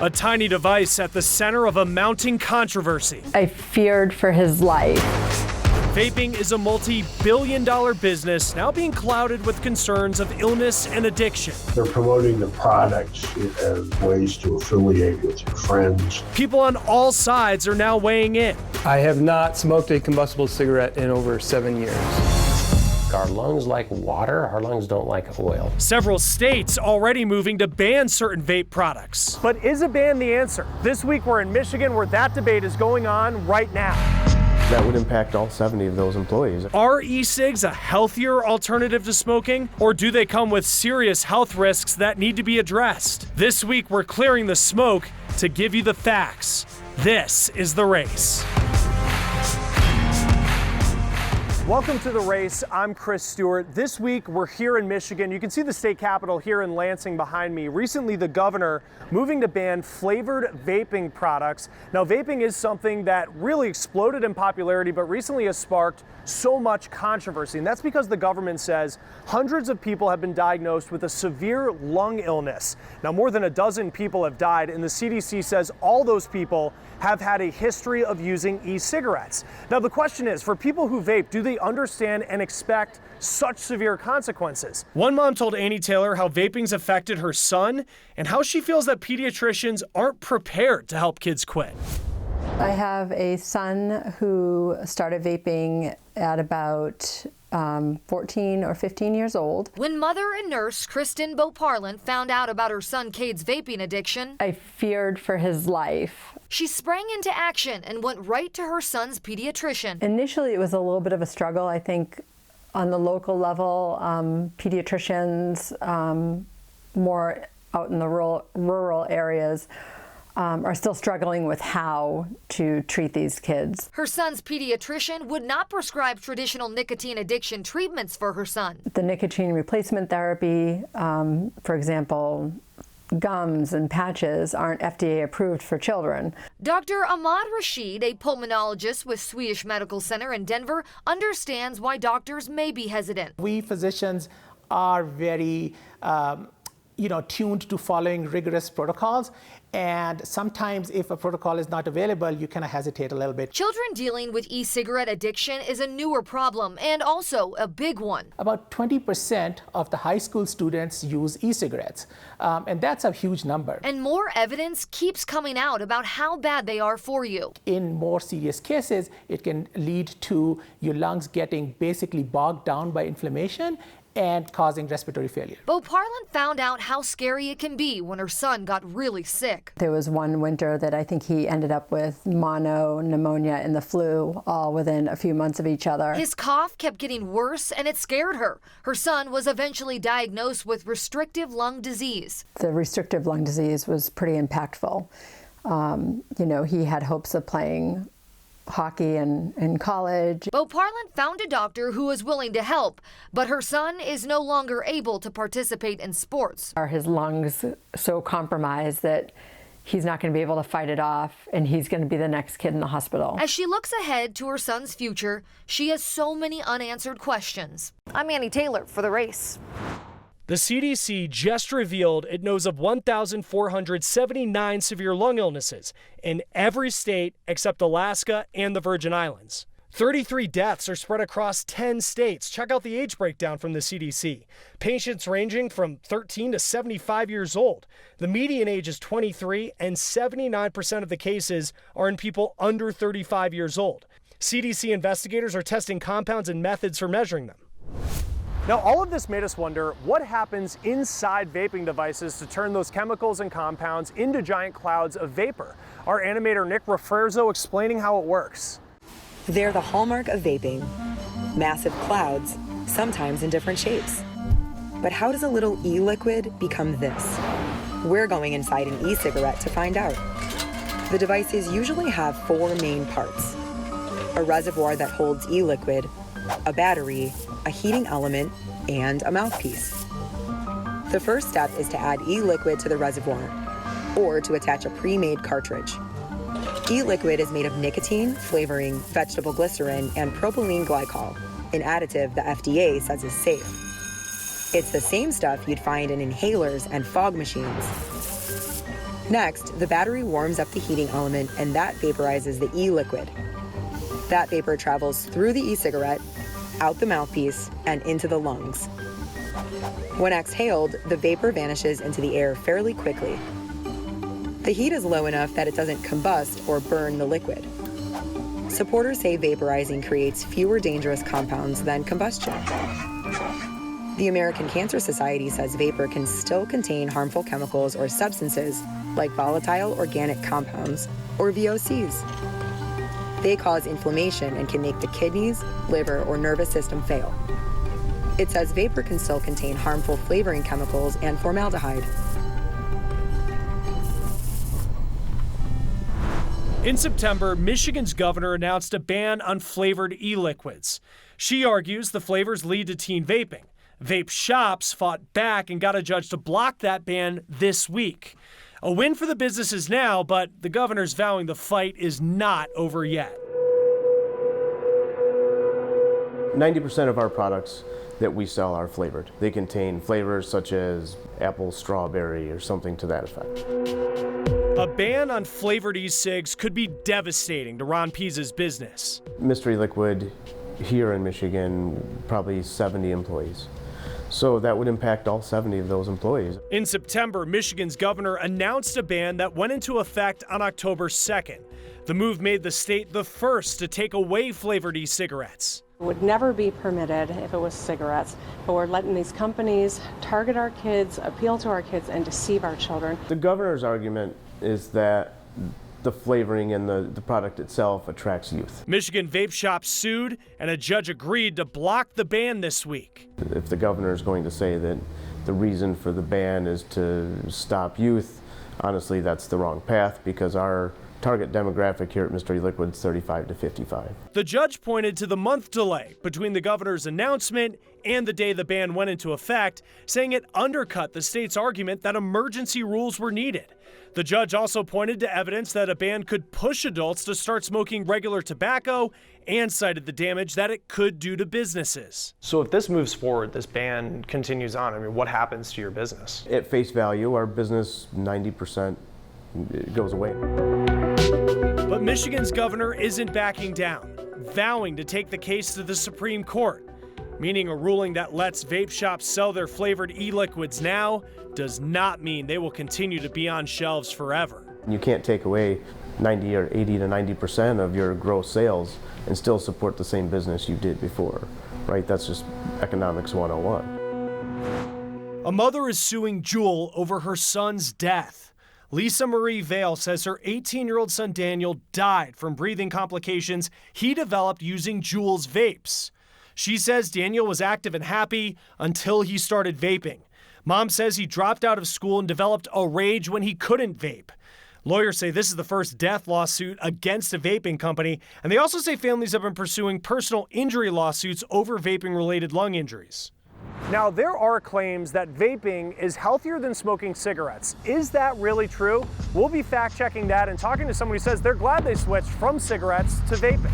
A tiny device at the center of a mounting controversy. I feared for his life. Vaping is a multi-billion-dollar business now being clouded with concerns of illness and addiction. They're promoting the products as ways to affiliate with your friends. People on all sides are now weighing in. I have not smoked a combustible cigarette in over 7 years. Our lungs like water, our lungs don't like oil. Several states already moving to ban certain vape products. But is a ban the answer? This week we're in Michigan where that debate is going on right now. That would impact all 70 of those employees. Are e-cigs a healthier alternative to smoking, or do they come with serious health risks that need to be addressed? This week we're clearing the smoke to give you the facts. This is The Race. Welcome to The Race. I'm Chris Stewart. This week, we're here in Michigan. You can see the state capitol here in Lansing behind me. Recently, the governor moving to ban flavored vaping products. Now, vaping is something that really exploded in popularity, but recently has sparked so much controversy. And that's because the government says hundreds of people have been diagnosed with a severe lung illness. Now, more than a dozen people have died, and the CDC says all those people have had a history of using e-cigarettes. Now, the question is, for people who vape, do they understand and expect such severe consequences? One mom told Annie Taylor how vaping's affected her son and how she feels that pediatricians aren't prepared to help kids quit. I have a son who started vaping at about 14 or 15 years old. When mother and nurse Kristen Boparland found out about her son Cade's vaping addiction, I feared for his life. She sprang into action and went right to her son's pediatrician. Initially, it was a little bit of a struggle. I think on the local level, pediatricians more out in the rural areas are still struggling with how to treat these kids. Her son's pediatrician would not prescribe traditional nicotine addiction treatments for her son. The nicotine replacement therapy, for example, gums and patches, aren't FDA approved for children. Dr. Ahmad Rashid, a pulmonologist with Swedish Medical Center in Denver, understands why doctors may be hesitant. We physicians are very tuned to following rigorous protocols. And sometimes if a protocol is not available, you kind of hesitate a little bit. Children dealing with e-cigarette addiction is a newer problem and also a big one. About 20% of the high school students use e-cigarettes, and that's a huge number. And more evidence keeps coming out about how bad they are for you. In more serious cases, it can lead to your lungs getting basically bogged down by inflammation and causing respiratory failure. Boparland found out how scary it can be when her son got really sick. There was one winter that I think he ended up with mono, pneumonia, and the flu all within a few months of each other. His cough kept getting worse and it scared her. Her son was eventually diagnosed with restrictive lung disease. The restrictive lung disease was pretty impactful. He had hopes of playing hockey in college. Boparland found a doctor who was willing to help, but her son is no longer able to participate in sports. Are his lungs so compromised that he's not going to be able to fight it off, and he's going to be the next kid in the hospital? As she looks ahead to her son's future, she has so many unanswered questions. I'm Annie Taylor for The Race. The CDC just revealed it knows of 1,479 severe lung illnesses in every state except Alaska and the Virgin Islands. 33 deaths are spread across 10 states. Check out the age breakdown from the CDC. Patients ranging from 13 to 75 years old. The median age is 23, and 79% of the cases are in people under 35 years old. CDC investigators are testing compounds and methods for measuring them. Now, all of this made us wonder what happens inside vaping devices to turn those chemicals and compounds into giant clouds of vapor. Our animator Nick Rafferzo explaining how it works. They're the hallmark of vaping. Massive clouds, sometimes in different shapes. But how does a little e-liquid become this? We're going inside an e-cigarette to find out. The devices usually have 4 main parts: a reservoir that holds e-liquid, a battery, a heating element, and a mouthpiece. The first step is to add e-liquid to the reservoir, or to attach a pre-made cartridge. E-liquid is made of nicotine, flavoring, vegetable glycerin, and propylene glycol, an additive the FDA says is safe. It's the same stuff you'd find in inhalers and fog machines. Next, the battery warms up the heating element and that vaporizes the e-liquid. That vapor travels through the e-cigarette, out the mouthpiece, and into the lungs. When exhaled, the vapor vanishes into the air fairly quickly. The heat is low enough that it doesn't combust or burn the liquid. Supporters say vaporizing creates fewer dangerous compounds than combustion. The American Cancer Society says vapor can still contain harmful chemicals or substances like volatile organic compounds, or VOCs. They cause inflammation and can make the kidneys, liver, or nervous system fail. It says vapor can still contain harmful flavoring chemicals and formaldehyde. In September, Michigan's governor announced a ban on flavored e-liquids. She argues the flavors lead to teen vaping. Vape shops fought back and got a judge to block that ban this week. A win for the businesses now, but the governor's vowing the fight is not over yet. 90% of our products that we sell are flavored. They contain flavors such as apple strawberry or something to that effect. A ban on flavored e-cigs could be devastating to Ron Pisa's business. Mystery Liquid here in Michigan, probably 70 employees. So that would impact all 70 of those employees. In September, Michigan's governor announced a ban that went into effect on October 2nd. The move made the state the first to take away flavored e-cigarettes. It would never be permitted if it was cigarettes, but we're letting these companies target our kids, appeal to our kids, and deceive our children. The governor's argument is that the flavoring and the product itself attracts youth. Michigan vape shops sued, and a judge agreed to block the ban this week. If the governor is going to say that the reason for the ban is to stop youth, honestly, that's the wrong path, because our target demographic here at Mystery Liquid is 35 to 55. The judge pointed to the month delay between the governor's announcement and the day the ban went into effect, saying it undercut the state's argument that emergency rules were needed. The judge also pointed to evidence that a ban could push adults to start smoking regular tobacco and cited the damage that it could do to businesses. So if this moves forward, this ban continues on, I mean, what happens to your business? At face value, our business, 90% goes away. But Michigan's governor isn't backing down, vowing to take the case to the Supreme Court, meaning a ruling that lets vape shops sell their flavored e-liquids now does not mean they will continue to be on shelves forever. You can't take away 90 or 80 to 90% of your gross sales and still support the same business you did before, right? That's just economics 101. A mother is suing Jewel over her son's death. Lisa Marie Vale says her 18-year-old son Daniel died from breathing complications he developed using Jewel's vapes. She says Daniel was active and happy until he started vaping. Mom says he dropped out of school and developed a rage when he couldn't vape. Lawyers say this is the first death lawsuit against a vaping company, and they also say families have been pursuing personal injury lawsuits over vaping-related lung injuries. Now, there are claims that vaping is healthier than smoking cigarettes. Is that really true? We'll be fact-checking that and talking to someone who says they're glad they switched from cigarettes to vaping.